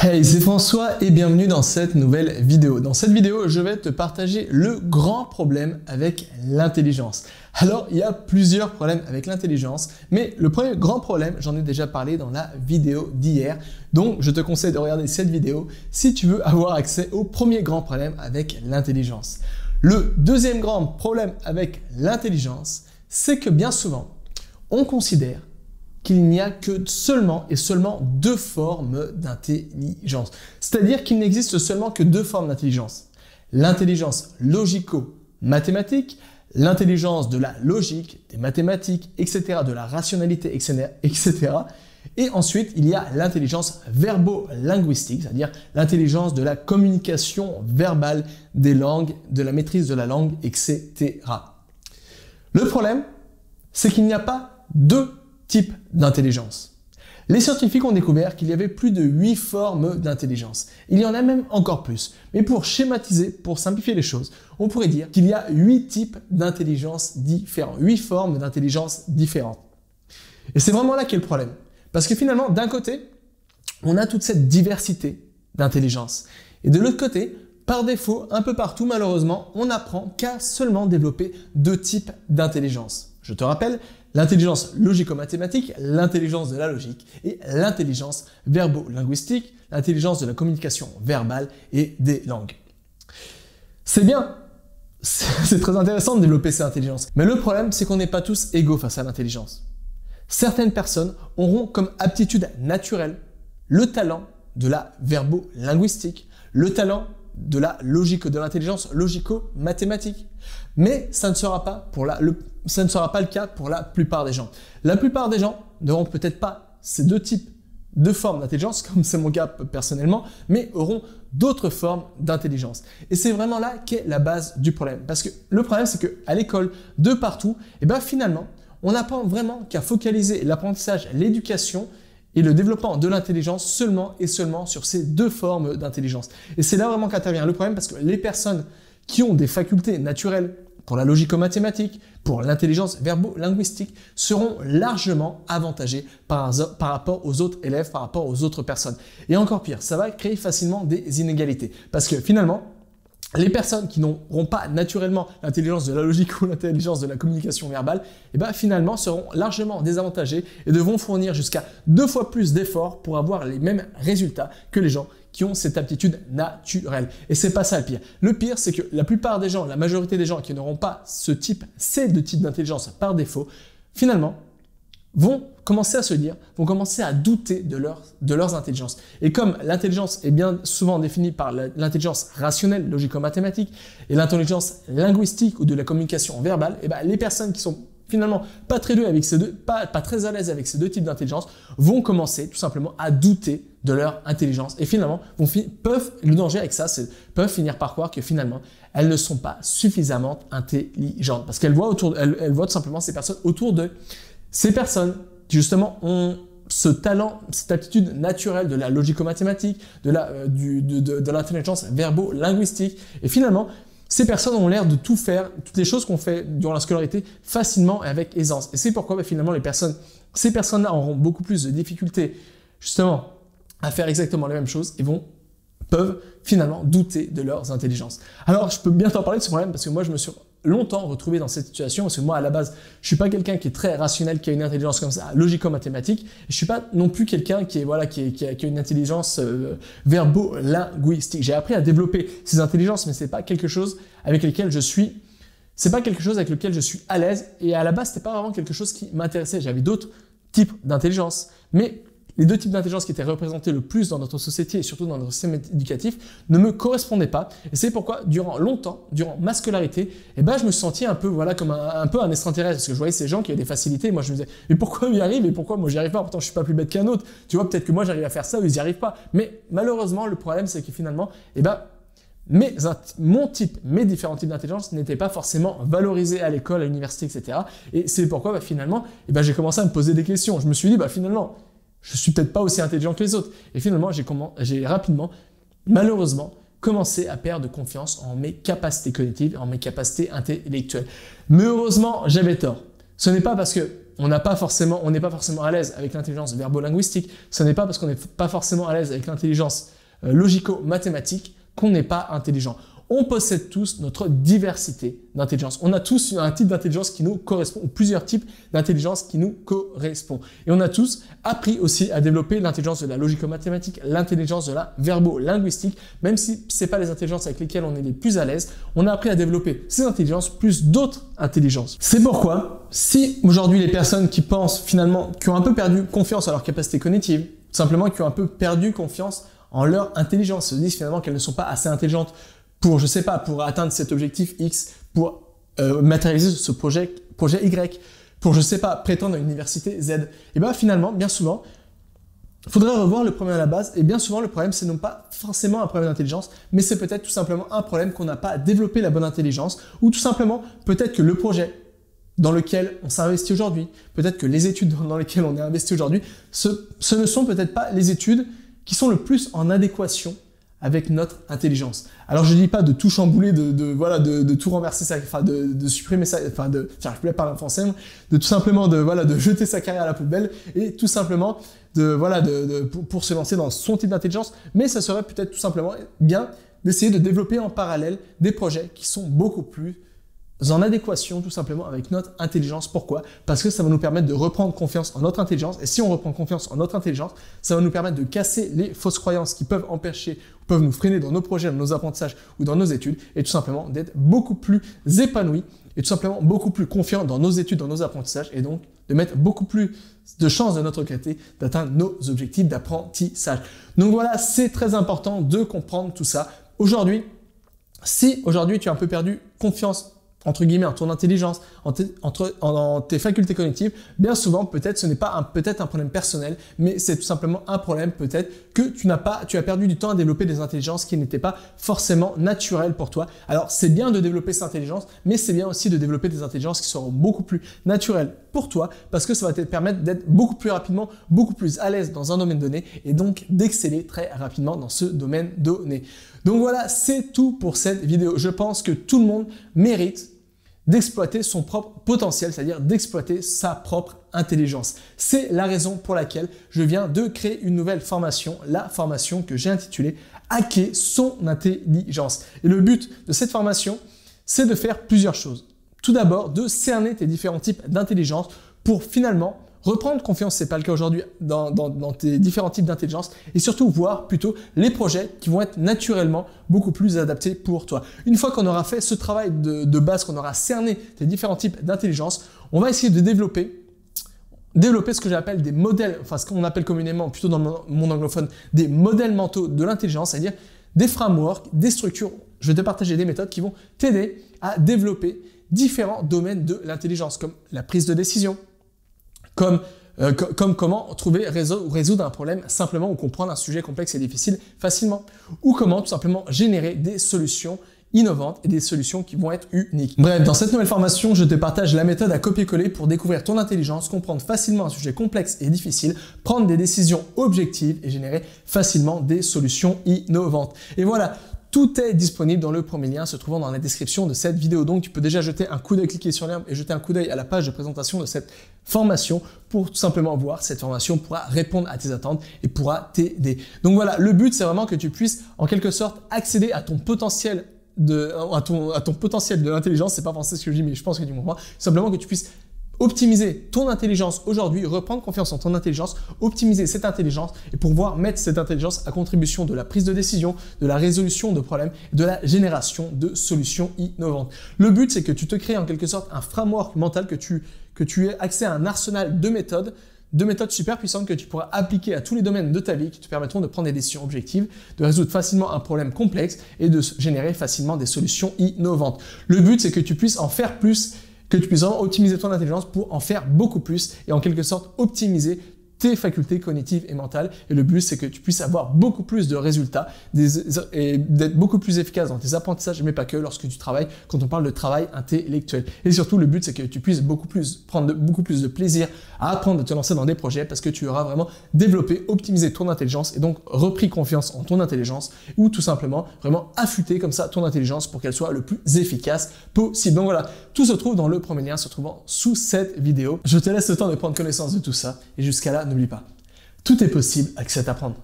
Hey, c'est François et bienvenue dans cette nouvelle vidéo. Dans cette vidéo, je vais te partager le grand problème avec l'intelligence. Alors, il y a plusieurs problèmes avec l'intelligence, mais le premier grand problème, j'en ai déjà parlé dans la vidéo d'hier. Donc, je te conseille de regarder cette vidéo si tu veux avoir accès au premier grand problème avec l'intelligence. Le deuxième grand problème avec l'intelligence, c'est que bien souvent, on considère qu'il n'y a que seulement deux formes d'intelligence. C'est-à-dire qu'il n'existe seulement que deux formes d'intelligence. L'intelligence logico-mathématique, l'intelligence de la logique, des mathématiques, etc., de la rationalité, etc. Et ensuite, il y a l'intelligence verbo-linguistique, c'est-à-dire l'intelligence de la communication verbale des langues, de la maîtrise de la langue, etc. Le problème, c'est qu'il n'y a pas deux type d'intelligence. Les scientifiques ont découvert qu'il y avait plus de 8 formes d'intelligence. Il y en a même encore plus. Mais pour schématiser, pour simplifier les choses, on pourrait dire qu'il y a 8 types d'intelligence différents, 8 formes d'intelligence différentes. Et c'est vraiment là qu'est le problème. Parce que finalement, d'un côté, on a toute cette diversité d'intelligence. Et de l'autre côté, par défaut, un peu partout, malheureusement, on apprend qu'à seulement développer deux types d'intelligence. Je te rappelle, l'intelligence logico-mathématique, l'intelligence de la logique et l'intelligence verbo-linguistique, l'intelligence de la communication verbale et des langues. C'est bien, c'est très intéressant de développer ces intelligences. Mais le problème, c'est qu'on n'est pas tous égaux face à l'intelligence. Certaines personnes auront comme aptitude naturelle le talent de la verbo-linguistique, le talent de la logique, de l'intelligence logico-mathématique. Mais ça ne sera pas le cas pour la plupart des gens. La plupart des gens n'auront peut-être pas ces deux types de formes d'intelligence, comme c'est mon cas personnellement, mais auront d'autres formes d'intelligence. Et c'est vraiment là qu'est la base du problème. Parce que le problème, c'est qu'à l'école, de partout, et finalement, on n'apprend vraiment qu'à focaliser l'apprentissage, l'éducation et le développement de l'intelligence seulement et seulement sur ces deux formes d'intelligence. Et c'est là vraiment qu'intervient le problème, parce que les personnes qui ont des facultés naturelles pour la logico-mathématique, pour l'intelligence verbo-linguistique, seront largement avantagées par rapport aux autres élèves, par rapport aux autres personnes. Et encore pire, ça va créer facilement des inégalités. Parce que finalement, les personnes qui n'auront pas naturellement l'intelligence de la logique ou l'intelligence de la communication verbale, finalement seront largement désavantagées et devront fournir jusqu'à 2 fois plus d'efforts pour avoir les mêmes résultats que les gens qui ont cette aptitude naturelle. Et c'est pas ça le pire. Le pire, c'est que la plupart des gens, la majorité des gens qui n'auront pas ces deux types d'intelligence par défaut, finalement, vont commencer à se dire, vont commencer à douter de leurs intelligences. Et comme l'intelligence est bien souvent définie par l'intelligence rationnelle, logico-mathématique, et l'intelligence linguistique ou de la communication verbale, les personnes qui sont finalement pas très douées avec pas très à l'aise avec ces deux types d'intelligence, vont commencer tout simplement à douter de leur intelligence. Et finalement, le danger avec ça, c'est peuvent finir par croire que finalement, elles ne sont pas suffisamment intelligentes. Parce qu'elles voient tout simplement ces personnes autour d'eux. Ces personnes qui justement ont ce talent, cette aptitude naturelle de la logico-mathématique, de l'intelligence verbo-linguistique. Et finalement, ces personnes ont l'air de tout faire, toutes les choses qu'on fait durant la scolarité, facilement et avec aisance. Et c'est pourquoi finalement ces personnes-là auront beaucoup plus de difficultés justement à faire exactement les mêmes choses et peuvent finalement douter de leurs intelligences. Alors, je peux bien t'en parler de ce problème parce que moi, je me suis longtemps retrouvé dans cette situation parce que moi, à la base, je suis pas quelqu'un qui est très rationnel, qui a une intelligence comme ça, logico-mathématique. Je suis pas non plus quelqu'un qui a une intelligence verbo-linguistique. J'ai appris à développer ces intelligences, mais c'est pas quelque chose avec lequel je suis à l'aise. Et à la base, c'était pas vraiment quelque chose qui m'intéressait. J'avais d'autres types d'intelligence, mais les deux types d'intelligence qui étaient représentés le plus dans notre société et surtout dans notre système éducatif ne me correspondaient pas. Et c'est pourquoi, durant ma scolarité, je me suis senti un peu, comme un peu un extraterrestre. Parce que je voyais ces gens qui avaient des facilités. Et moi, je me disais, mais pourquoi ils y arrivent et pourquoi moi, j'y arrive pas? Pourtant, je suis pas plus bête qu'un autre. Tu vois, peut-être que moi, j'arrive à faire ça ou ils y arrivent pas. Mais malheureusement, le problème, c'est que finalement, mes différents types d'intelligence n'étaient pas forcément valorisés à l'école, à l'université, etc. Et c'est pourquoi, finalement, j'ai commencé à me poser des questions. Je me suis dit, finalement, je suis peut-être pas aussi intelligent que les autres. Et finalement, j'ai rapidement, malheureusement, commencé à perdre confiance en mes capacités cognitives, en mes capacités intellectuelles. Mais heureusement, j'avais tort. Ce n'est pas parce que on n'est pas forcément à l'aise avec l'intelligence verbo-linguistique, ce n'est pas parce qu'on n'est pas forcément à l'aise avec l'intelligence logico-mathématique qu'on n'est pas intelligent. On possède tous notre diversité d'intelligence. On a tous un type d'intelligence qui nous correspond, ou plusieurs types d'intelligence qui nous correspondent. Et on a tous appris aussi à développer l'intelligence de la logico-mathématique, l'intelligence de la verbo-linguistique, même si ce n'est pas les intelligences avec lesquelles on est les plus à l'aise, on a appris à développer ces intelligences plus d'autres intelligences. C'est pourquoi, si aujourd'hui les personnes qui pensent finalement, qui ont un peu perdu confiance en leur capacité cognitive, tout simplement qui ont un peu perdu confiance en leur intelligence, se disent finalement qu'elles ne sont pas assez intelligentes pour, je sais pas, pour atteindre cet objectif X, pour matérialiser ce projet Y, pour, je sais pas, prétendre à une université Z. Et bien finalement, bien souvent, il faudrait revoir le problème à la base. Et bien souvent, le problème, c'est non pas forcément un problème d'intelligence, mais c'est peut-être tout simplement un problème qu'on n'a pas développé la bonne intelligence, ou tout simplement, peut-être que le projet dans lequel on s'investit aujourd'hui, peut-être que les études dans lesquelles on est investi aujourd'hui, ce ne sont peut-être pas les études qui sont le plus en adéquation avec notre intelligence. Alors je dis pas de tout chambouler, de tout renverser, de supprimer ça, j'arrive plus à parler en français, de tout simplement de jeter sa carrière à la poubelle et tout simplement pour se lancer dans son type d'intelligence, mais ça serait peut-être tout simplement bien d'essayer de développer en parallèle des projets qui sont beaucoup plus en adéquation tout simplement avec notre intelligence. Pourquoi? Parce que ça va nous permettre de reprendre confiance en notre intelligence, et si on reprend confiance en notre intelligence, ça va nous permettre de casser les fausses croyances qui peuvent empêcher, ou peuvent nous freiner dans nos projets, dans nos apprentissages ou dans nos études, et tout simplement d'être beaucoup plus épanoui et tout simplement beaucoup plus confiant dans nos études, dans nos apprentissages, et donc de mettre beaucoup plus de chances de notre côté d'atteindre nos objectifs d'apprentissage. Donc voilà, c'est très important de comprendre tout ça. Aujourd'hui, si aujourd'hui tu as un peu perdu confiance entre guillemets, en ton intelligence, en tes facultés cognitives, bien souvent, peut-être, ce n'est pas peut-être un problème personnel, mais c'est tout simplement un problème peut-être que tu as perdu du temps à développer des intelligences qui n'étaient pas forcément naturelles pour toi. Alors, c'est bien de développer cette intelligence, mais c'est bien aussi de développer des intelligences qui seront beaucoup plus naturelles pour toi, parce que ça va te permettre d'être beaucoup plus rapidement, beaucoup plus à l'aise dans un domaine donné, et donc d'exceller très rapidement dans ce domaine donné. Donc voilà, c'est tout pour cette vidéo. Je pense que tout le monde mérite d'exploiter son propre potentiel, c'est-à-dire d'exploiter sa propre intelligence. C'est la raison pour laquelle je viens de créer une nouvelle formation, la formation que j'ai intitulée « Hacker son intelligence ». Et le but de cette formation, c'est de faire plusieurs choses. Tout d'abord, de cerner tes différents types d'intelligence pour finalement reprendre confiance, c'est pas le cas aujourd'hui, dans tes différents types d'intelligence, et surtout voir plutôt les projets qui vont être naturellement beaucoup plus adaptés pour toi. Une fois qu'on aura fait ce travail de base, qu'on aura cerné tes différents types d'intelligence, on va essayer de développer ce que j'appelle des modèles, enfin ce qu'on appelle communément, plutôt dans le monde anglophone, des modèles mentaux de l'intelligence, c'est-à-dire des frameworks, des structures. Je vais te partager des méthodes qui vont t'aider à développer différents domaines de l'intelligence, comme la prise de décision, comme comment résoudre un problème simplement ou comprendre un sujet complexe et difficile facilement, ou comment tout simplement générer des solutions innovantes et des solutions qui vont être uniques. Bref, dans cette nouvelle formation, je te partage la méthode à copier-coller pour découvrir ton intelligence, comprendre facilement un sujet complexe et difficile, prendre des décisions objectives et générer facilement des solutions innovantes. Et voilà, tout est disponible dans le premier lien se trouvant dans la description de cette vidéo. Donc, tu peux déjà jeter un coup d'œil, cliquer sur le lien et jeter un coup d'œil à la page de présentation de cette formation pour tout simplement voir cette formation pourra répondre à tes attentes et pourra t'aider. Donc voilà, le but, c'est vraiment que tu puisses en quelque sorte accéder à ton potentiel à ton potentiel de l'intelligence. C'est pas forcément ce que je dis, mais je pense que tu comprends. Simplement que tu puisses optimiser ton intelligence aujourd'hui, reprendre confiance en ton intelligence, optimiser cette intelligence et pouvoir mettre cette intelligence à contribution de la prise de décision, de la résolution de problèmes, de la génération de solutions innovantes. Le but, c'est que tu te crées en quelque sorte un framework mental, que tu aies accès à un arsenal de méthodes super puissantes que tu pourras appliquer à tous les domaines de ta vie qui te permettront de prendre des décisions objectives, de résoudre facilement un problème complexe et de générer facilement des solutions innovantes. Le but, c'est que tu puisses en faire plus, que tu puisses vraiment optimiser ton intelligence pour en faire beaucoup plus et en quelque sorte optimiser tes facultés cognitives et mentales. Et le but, c'est que tu puisses avoir beaucoup plus de résultats et d'être beaucoup plus efficace dans tes apprentissages, mais pas que lorsque tu travailles, quand on parle de travail intellectuel. Et surtout, le but, c'est que tu puisses prendre beaucoup plus de plaisir à apprendre, de te lancer dans des projets parce que tu auras vraiment développé, optimisé ton intelligence et donc repris confiance en ton intelligence ou tout simplement vraiment affûter comme ça ton intelligence pour qu'elle soit le plus efficace possible. Donc voilà, tout se trouve dans le premier lien se trouvant sous cette vidéo. Je te laisse le temps de prendre connaissance de tout ça et jusqu'à là, n'oublie pas, tout est possible avec cet apprendre.